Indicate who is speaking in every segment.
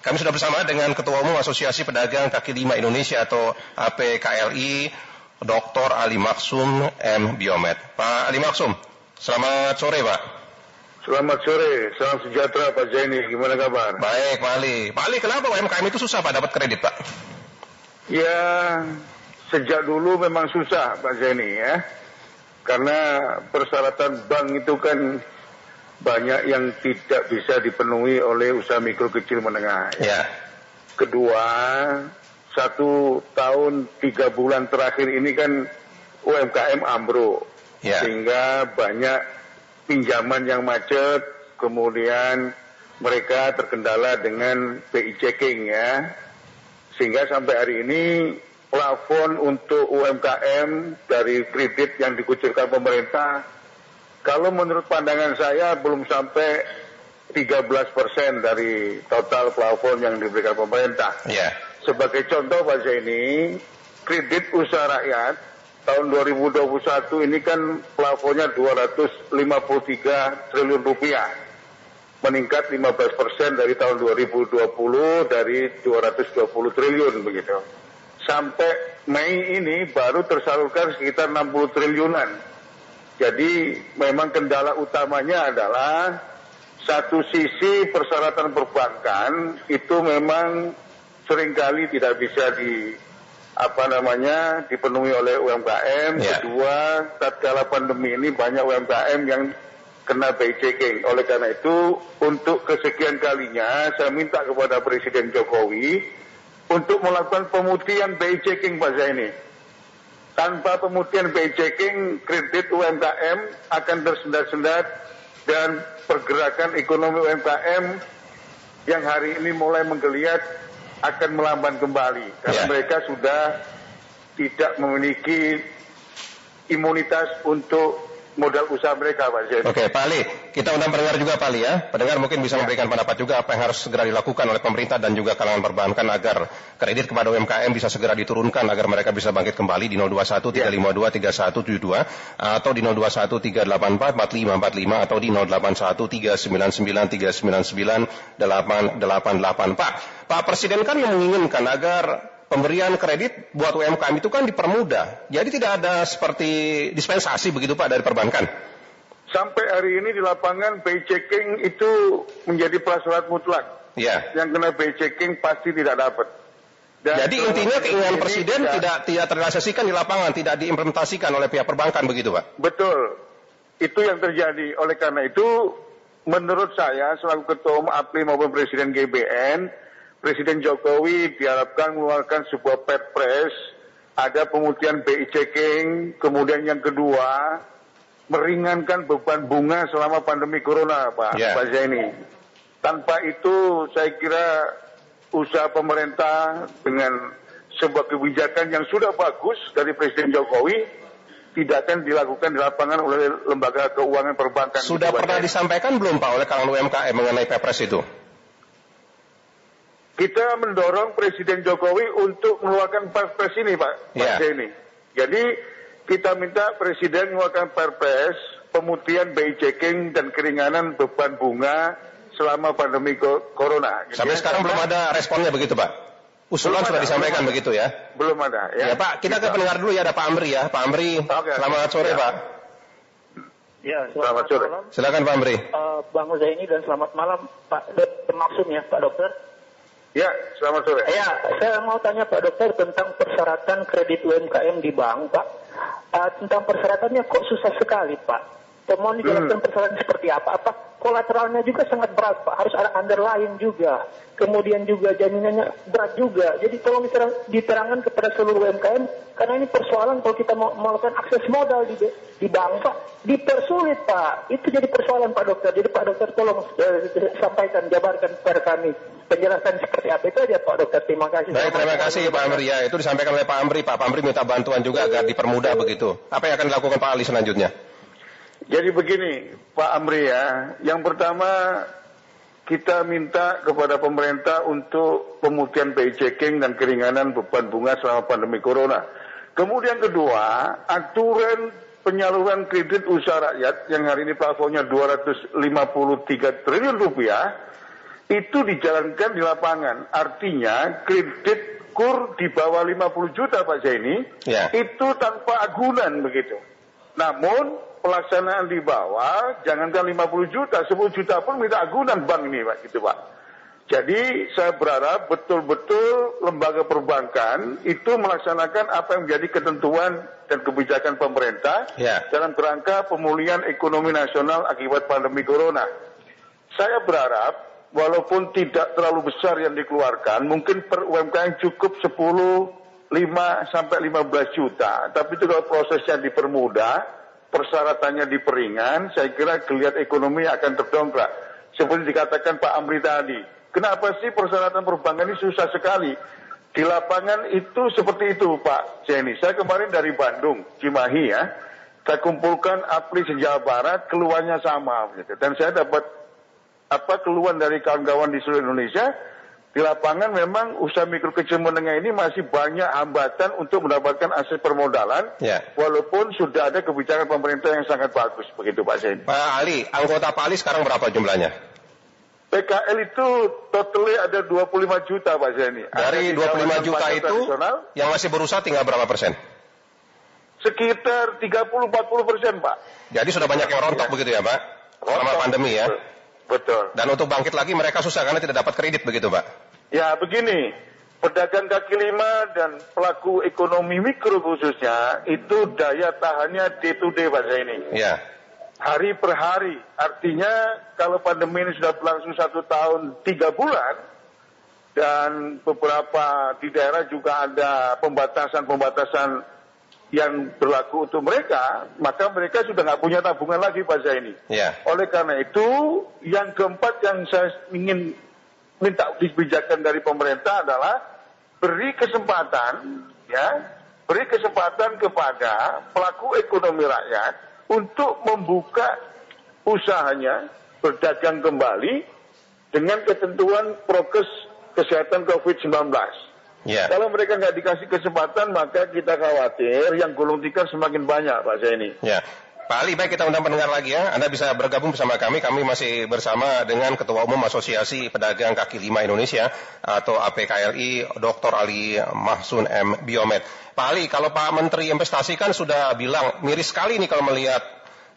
Speaker 1: Kami sudah bersama dengan Ketua Umum Asosiasi Pedagang Kaki Lima Indonesia atau APKLI, Dr. Ali Maksum M. Biomed. Pak Ali Maksum, selamat sore Pak.
Speaker 2: Selamat sore, salam sejahtera Pak Zaini, gimana kabar?
Speaker 1: Baik Pak Ali. Pak Ali, kenapa UMKM itu susah Pak dapat kredit Pak?
Speaker 2: Ya, sejak dulu memang susah Pak Zaini ya. Karena persyaratan bank itu kan banyak yang tidak bisa dipenuhi oleh usaha mikro kecil menengah.
Speaker 1: Ya.
Speaker 2: Kedua, 1 tahun 3 bulan terakhir ini kan UMKM ambruk.
Speaker 1: Ya.
Speaker 2: Sehingga banyak pinjaman yang macet, kemudian mereka terkendala dengan BI checking ya. Sehingga sampai hari ini plafon untuk UMKM dari kredit yang dikucurkan pemerintah, kalau menurut pandangan saya belum sampai 13% dari total plafon yang diberikan pemerintah.
Speaker 1: Yeah.
Speaker 2: Sebagai contoh Pak Zaini, kredit usaha rakyat tahun 2021 ini kan plafonnya 253 triliun rupiah. Meningkat 15% dari tahun 2020 dari 220 triliun begitu. Sampai Mei ini baru tersalurkan sekitar 60 triliunan. Jadi memang kendala utamanya adalah satu sisi persyaratan perbankan itu memang seringkali tidak bisa dipenuhi oleh UMKM.
Speaker 1: Yeah.
Speaker 2: Kedua, tatkala pandemi ini banyak UMKM yang kena BI checking. Oleh karena itu, untuk kesekian kalinya saya minta kepada Presiden Jokowi untuk melakukan pemutihan BI checking Pak Zaini. Tanpa pemutihan BI checking, kredit UMKM akan tersendat-sendat dan pergerakan ekonomi UMKM yang hari ini mulai menggeliat akan melamban kembali. Karena mereka sudah tidak memiliki imunitas untuk modal usaha mereka, Pak Zaini.
Speaker 1: Oke, Pak Ali, kita undang pendengar juga Pak Ali ya. Pendengar mungkin bisa memberikan pendapat juga apa yang harus segera dilakukan oleh pemerintah dan juga kalangan perbankan agar kredit kepada UMKM bisa segera diturunkan agar mereka bisa bangkit kembali di 021 352 3172 atau di 021 384 4545 atau di 081 399 399 888. Pak Presiden kan yang menginginkan agar pemberian kredit buat UMKM itu kan dipermudah. Jadi tidak ada seperti dispensasi begitu Pak dari perbankan.
Speaker 2: Sampai hari ini di lapangan BI checking itu menjadi prasyarat mutlak.
Speaker 1: Ya.
Speaker 2: Yang kena BI checking pasti tidak dapat.
Speaker 1: Jadi intinya keinginan Presiden tidak terrealisasikan di lapangan, tidak diimplementasikan oleh pihak perbankan begitu Pak?
Speaker 2: Betul. Itu yang terjadi. Oleh karena itu menurut saya selaku Ketua Umum APLI maupun Presiden GBN, Presiden Jokowi diharapkan mengeluarkan sebuah perpres, ada pemutihan BI checking, kemudian yang kedua, meringankan beban bunga selama pandemi corona, Pak Zaini. Tanpa itu, saya kira usaha pemerintah dengan sebuah kebijakan yang sudah bagus dari Presiden Jokowi, tidak akan dilakukan di lapangan oleh lembaga keuangan perbankan.
Speaker 1: Sudah pernah disampaikan belum Pak oleh kalangan UMKM mengenai perpres itu?
Speaker 2: Kita mendorong Presiden Jokowi untuk mengeluarkan perpres ini, Pak Zaini. Jadi kita minta Presiden mengeluarkan perpres pemutihan BI checking dan keringanan beban bunga selama pandemi corona.
Speaker 1: Sampai sekarang belum ada responnya begitu, Pak? Usulan sudah disampaikan begitu ya?
Speaker 2: Belum ada.
Speaker 1: Ya Pak, kita ke pendengar dulu ya, ada Pak Amri ya. Pak Amri, selamat sore Pak.
Speaker 3: Ya, selamat sore.
Speaker 1: Silakan Pak Amri.
Speaker 3: Bang Zaini dan selamat malam Pak Maksum ya, Pak Dokter.
Speaker 2: Ya, selamat sore.
Speaker 3: Ya, saya mau tanya Pak Dokter tentang persyaratan kredit UMKM di bank, Pak. Tentang persyaratannya kok susah sekali, Pak. Mohon dijelaskan persyaratan seperti apa? Apa kolateralnya juga sangat berat, Pak. Harus ada underlying juga. Kemudian juga jaminannya berat juga. Jadi tolong diterangkan kepada seluruh UMKM, karena ini persoalan kalau kita mau melakukan akses modal di bank, Pak, dipersulit, Pak. Itu jadi persoalan, Pak Dokter. Jadi Pak Dokter tolong sampaikan, jabarkan kepada kami penjelasan seperti apa. Itu aja Pak Dokter. Terima kasih.
Speaker 1: Baik, terima kasih Pak Amri ya. Itu disampaikan oleh Pak Amri. Pak Amri minta bantuan juga agar dipermudah begitu. Apa yang akan dilakukan Pak Ali selanjutnya?
Speaker 2: Jadi begini, Pak Amri ya. Yang pertama, kita minta kepada pemerintah untuk pemutihan BI checking dan keringanan beban bunga selama pandemi corona. Kemudian kedua, aturan penyaluran kredit usaha rakyat yang hari ini plafonnya 253 triliun rupiah, itu dijalankan di lapangan. Artinya kredit kur di bawah 50 juta Pak Zaini, itu tanpa agunan begitu. Namun pelaksanaan di bawah, jangankan 50 juta, 10 juta pun minta agunan bank ini Pak, gitu Pak. Jadi saya berharap betul-betul lembaga perbankan itu melaksanakan apa yang menjadi ketentuan dan kebijakan pemerintah dalam kerangka pemulihan ekonomi nasional akibat pandemi corona. Saya berharap walaupun tidak terlalu besar yang dikeluarkan, mungkin per UMKM cukup 10, 5 sampai 15 juta. Tapi itu kalau prosesnya dipermudah, persyaratannya diperingan, saya kira geliat ekonomi akan terdongkrak. Seperti dikatakan Pak Amri tadi, kenapa sih persyaratan perbankan ini susah sekali? Di lapangan itu seperti itu Pak Jenny. Saya kemarin dari Bandung, Cimahi ya, saya kumpulkan apli se-Jawa Barat, keluarnya sama. Gitu. Dan saya dapat keluhan dari kawan-kawan di seluruh Indonesia. Di lapangan memang usaha mikro kecil menengah ini masih banyak hambatan untuk mendapatkan akses permodalan, walaupun sudah ada kebijakan pemerintah yang sangat bagus, begitu Pak Zaini.
Speaker 1: Pak Ali, anggota Pak Ali sekarang berapa jumlahnya?
Speaker 2: PKL itu totalnya ada 25 juta Pak Zaini.
Speaker 1: Dari 25 juta itu, yang masih berusaha tinggal berapa persen?
Speaker 2: Sekitar 30-40% Pak.
Speaker 1: Jadi sudah banyak yang rontok begitu ya Pak? Selama pandemi ya?
Speaker 2: Betul.
Speaker 1: Dan untuk bangkit lagi mereka susah karena tidak dapat kredit begitu Pak?
Speaker 2: Ya begini, pedagang kaki lima dan pelaku ekonomi mikro khususnya itu daya tahannya day to day Pak Zaini.
Speaker 1: Ya.
Speaker 2: Hari per hari, artinya kalau pandemi ini sudah berlangsung 1 tahun 3 bulan, dan beberapa di daerah juga ada pembatasan-pembatasan yang berlaku untuk mereka, maka mereka sudah nggak punya tabungan lagi Pak Zaini. Oleh karena itu, yang keempat yang saya ingin minta kebijakan dari pemerintah adalah beri kesempatan kepada pelaku ekonomi rakyat untuk membuka usahanya, berdagang kembali dengan ketentuan prokes kesehatan COVID-19. Kalau mereka nggak dikasih kesempatan, maka kita khawatir yang gulung tikar semakin banyak, Pak Zaini.
Speaker 1: Pak Ali, baik kita undang pendengar lagi ya. Anda bisa bergabung bersama kami. Kami masih bersama dengan Ketua Umum Asosiasi Pedagang Kaki Lima Indonesia atau APKLI, Dr. Ali Mahsun M. Biomed. Pak Ali, kalau Pak Menteri Investasi kan sudah bilang miris sekali nih kalau melihat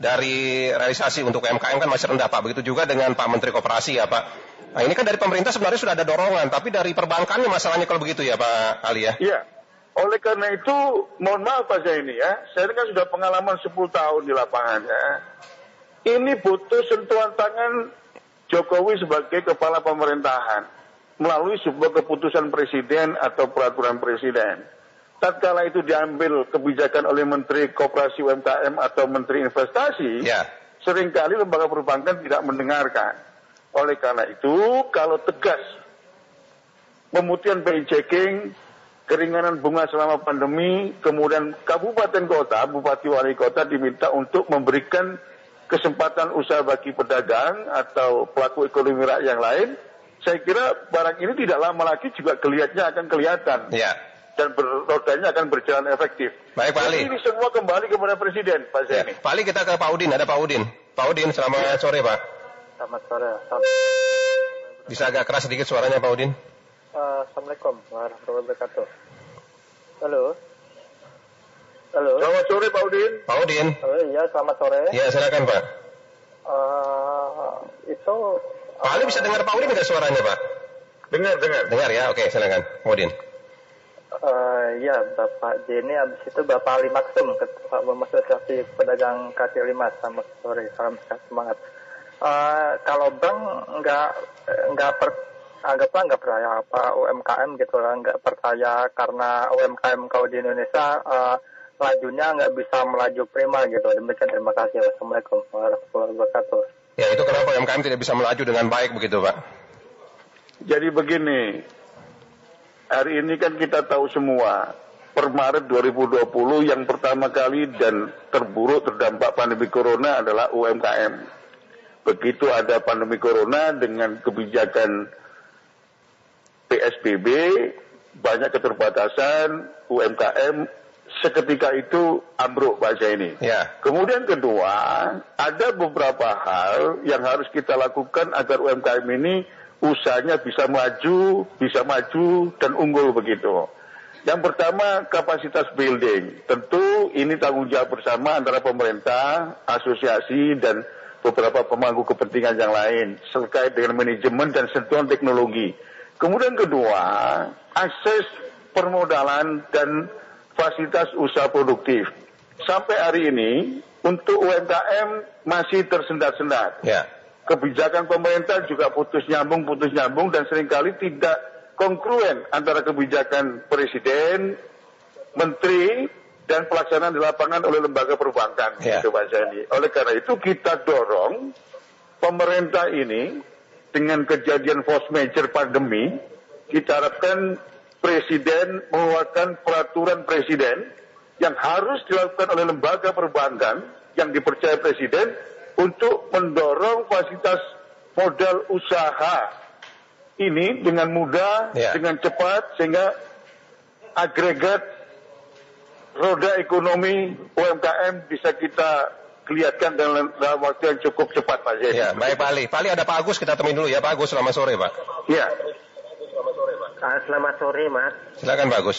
Speaker 1: dari realisasi untuk UMKM kan masih rendah Pak. Begitu juga dengan Pak Menteri Koperasi ya Pak. Nah ini kan dari pemerintah sebenarnya sudah ada dorongan, tapi dari perbankannya masalahnya kalau begitu ya Pak Ali ya?
Speaker 2: Iya, oleh karena itu mohon maaf Pak Zaini ya, saya kan sudah pengalaman 10 tahun di lapangan ya. Ini butuh sentuhan tangan Jokowi sebagai kepala pemerintahan melalui sebuah keputusan presiden atau peraturan presiden. Tatkala itu diambil kebijakan oleh Menteri Koperasi UMKM atau Menteri Investasi, seringkali lembaga perbankan tidak mendengarkan. Oleh karena itu, kalau tegas pemutihan BI checking, keringanan bunga selama pandemi, kemudian kabupaten kota, bupati wali kota diminta untuk memberikan kesempatan usaha bagi pedagang atau pelaku ekonomi rakyat yang lain, saya kira barang ini tidak lama lagi juga geliatnya akan kelihatan. Dan rodanya akan berjalan efektif.
Speaker 1: Baik Pak Ali.
Speaker 2: Ini semua kembali kepada Presiden, Pak Zaini.
Speaker 1: Pak Ali, kita ke Pak Udin, ada Pak Udin. Pak Udin, selamat sore Pak.
Speaker 4: Selamat sore.
Speaker 1: Bisa agak keras sedikit suaranya Pak Udin.
Speaker 4: Assalamualaikum warahmatullahi wabarakatuh. Halo.
Speaker 2: Selamat sore Pak Udin.
Speaker 1: Pak Udin.
Speaker 4: Iya, selamat sore.
Speaker 1: Ya, silakan Pak.
Speaker 4: Itu
Speaker 1: Pak Ali bisa dengar Pak Udin nggak suaranya Pak? Dengar ya, oke silakan Pak Udin.
Speaker 4: Ya, Bapak Jenny, habis itu Bapak Ali Maksum, Ketua Umum Asosiasi Pedagang Kaki Lima. Selamat sore, salam semangat. Kalau bank nggak percaya apa UMKM gitu lah, nggak percaya karena UMKM kalau di Indonesia lajunya nggak bisa melaju prima gitu. Demikian, terima kasih. Wassalamualaikum warahmatullahi wabarakatuh.
Speaker 1: Ya, itu kenapa UMKM tidak bisa melaju dengan baik begitu Pak?
Speaker 2: Jadi begini, hari ini kan kita tahu semua, per Maret 2020 yang pertama kali dan terburuk terdampak pandemi corona adalah UMKM. Begitu ada pandemi corona dengan kebijakan PSBB, banyak keterbatasan, UMKM seketika itu ambruk Pak Zaini. Kemudian kedua, ada beberapa hal yang harus kita lakukan agar UMKM ini usahanya bisa maju dan unggul begitu. Yang pertama, kapasitas building. Tentu ini tanggung jawab bersama antara pemerintah, asosiasi, dan beberapa pemangku kepentingan yang lain terkait dengan manajemen dan sentuhan teknologi. Kemudian kedua, akses permodalan dan fasilitas usaha produktif. Sampai hari ini, untuk UMKM masih tersendat-sendat.
Speaker 1: Ya.
Speaker 2: Kebijakan pemerintah juga putus nyambung, dan seringkali tidak kongruen antara kebijakan presiden, menteri, dan pelaksanaan di lapangan oleh lembaga perbankan. Gitu, Pak Zani. Oleh karena itu kita dorong pemerintah ini dengan kejadian force major pandemi, kita harapkan presiden mengeluarkan peraturan presiden yang harus dilakukan oleh lembaga perbankan yang dipercaya presiden untuk mendorong fasilitas modal usaha ini dengan mudah, dengan cepat, sehingga agregat roda ekonomi UMKM bisa kita kelihatkan dalam waktu yang cukup cepat, Pak Zeni.
Speaker 1: Ya, baik Pak Ali. Pak Ali, ada Pak Agus, kita temuin dulu ya. Pak Agus, selamat sore, Pak.
Speaker 2: Ya.
Speaker 5: Selamat sore, Mas.
Speaker 1: Silakan Pak Agus.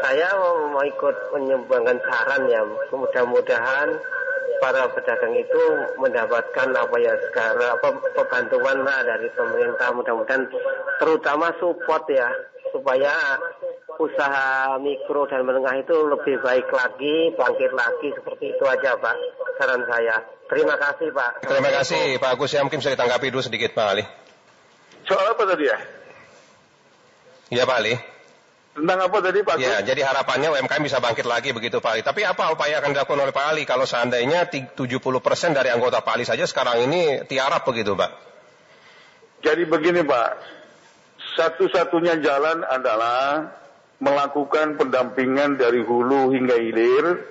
Speaker 5: Saya mau ikut menyumbangkan saran ya. Mudah-mudahan para pedagang itu mendapatkan bantuan lah dari pemerintah, mudah-mudahan terutama support ya, supaya usaha mikro dan menengah itu lebih baik lagi, bangkit lagi, seperti itu aja Pak saran saya. Terima kasih Pak.
Speaker 1: Terima kasih Pak Agus, ya mungkin bisa ditanggapi dulu sedikit Pak Ali.
Speaker 2: Soal apa tadi ya?
Speaker 1: Iya Pak Ali.
Speaker 2: Tentang apa tadi Pak?
Speaker 1: Ya, jadi harapannya UMKM bisa bangkit lagi begitu Pak Ali. Tapi apa upaya akan dilakukan oleh Pak Ali kalau seandainya 70% dari anggota Pak Ali saja sekarang ini tiarap begitu Pak?
Speaker 2: Jadi begini Pak, satu-satunya jalan adalah melakukan pendampingan dari hulu hingga hilir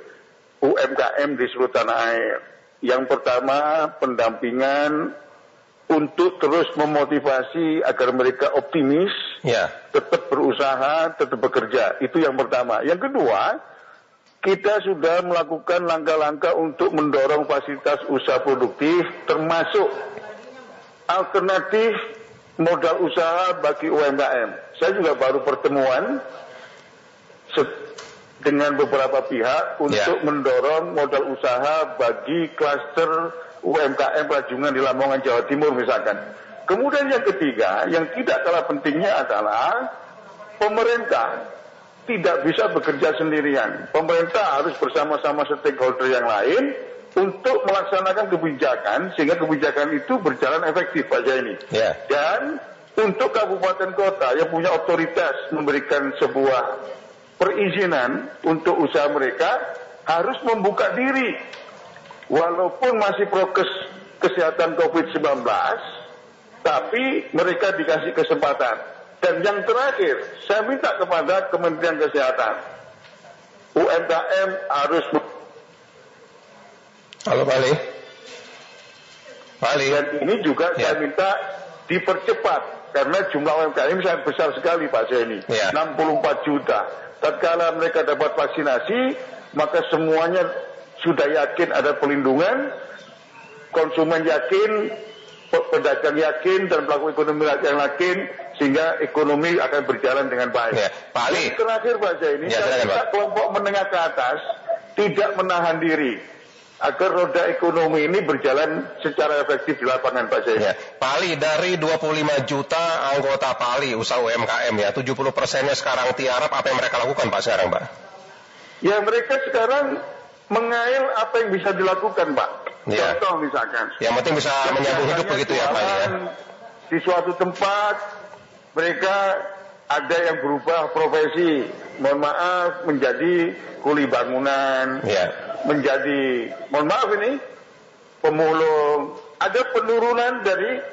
Speaker 2: UMKM di seluruh tanah air. Yang pertama, pendampingan untuk terus memotivasi agar mereka optimis, tetap berusaha, tetap bekerja. Itu yang pertama. Yang kedua, kita sudah melakukan langkah-langkah untuk mendorong fasilitas usaha produktif, termasuk alternatif modal usaha bagi UMKM. Saya juga baru pertemuan dengan beberapa pihak untuk mendorong modal usaha bagi klaster UMKM Rajungan di Lamongan, Jawa Timur misalkan. Kemudian yang ketiga, yang tidak kalah pentingnya adalah pemerintah tidak bisa bekerja sendirian. Pemerintah harus bersama-sama stakeholder yang lain untuk melaksanakan kebijakan sehingga kebijakan itu berjalan efektif aja ini. Dan untuk kabupaten kota yang punya otoritas memberikan sebuah perizinan untuk usaha mereka harus membuka diri. Walaupun masih prokes kesehatan COVID-19, tapi mereka dikasih kesempatan. Dan yang terakhir, saya minta kepada Kementerian Kesehatan, UMKM harus...
Speaker 1: Halo Pak Ali. Pak Ali.
Speaker 2: Dan ini juga saya minta dipercepat, karena jumlah UMKM sangat besar sekali Pak Zeni, 64 juta. Tatkala mereka dapat vaksinasi, maka semuanya sudah yakin ada pelindungan, konsumen yakin, pedagang yakin, dan pelaku ekonomi yang yakin, sehingga ekonomi akan berjalan dengan baik.
Speaker 1: Pak Ali.
Speaker 2: Yang terakhir Pak Zaini, saya minta kelompok menengah ke atas tidak menahan diri agar roda ekonomi ini berjalan secara efektif di lapangan Pak Zaini.
Speaker 1: Pak Ali, dari 25 juta anggota Pak Ali usaha UMKM 70%-nya sekarang tiarap, apa yang mereka lakukan Pak sekarang Pak?
Speaker 2: Ya mereka sekarang mengail apa yang bisa dilakukan Pak. Contoh misalkan.
Speaker 1: Yang penting bisa menyambung hidup begitu ya Pak ya.
Speaker 2: Di suatu tempat mereka ada yang berubah profesi, mohon maaf menjadi kuli bangunan, menjadi, mohon maaf ini, pemulung. Ada penurunan dari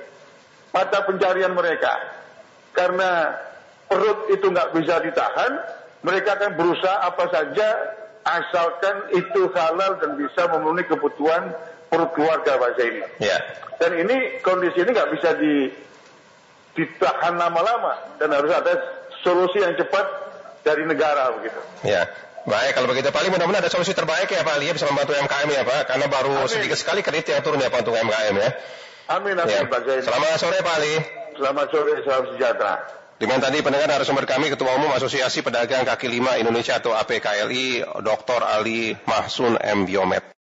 Speaker 2: mata pencarian mereka. Karena perut itu nggak bisa ditahan, mereka akan berusaha apa saja asalkan itu halal dan bisa memenuhi kebutuhan perut keluarga Pak Zaini. Dan ini kondisi ini nggak bisa ditahan lama-lama dan harus ada solusi yang cepat dari negara begitu.
Speaker 1: Baik, kalau begitu Pak Ali, mudah-mudahan ada solusi terbaik ya Pak Ali, bisa membantu UMKM ya Pak, karena baru sedikit sekali kredit yang turun ya Pak untuk UMKM ya.
Speaker 2: Amin,
Speaker 1: Ya.
Speaker 2: Pak Zaini.
Speaker 1: Selamat sore Pak Ali.
Speaker 2: Selamat sore, salam sejahtera.
Speaker 1: Dengan tadi pendengar narasumber kami Ketua Umum Asosiasi Pedagang Kaki Lima Indonesia atau APKLI, Dr. Ali Mahsun M. Biomed.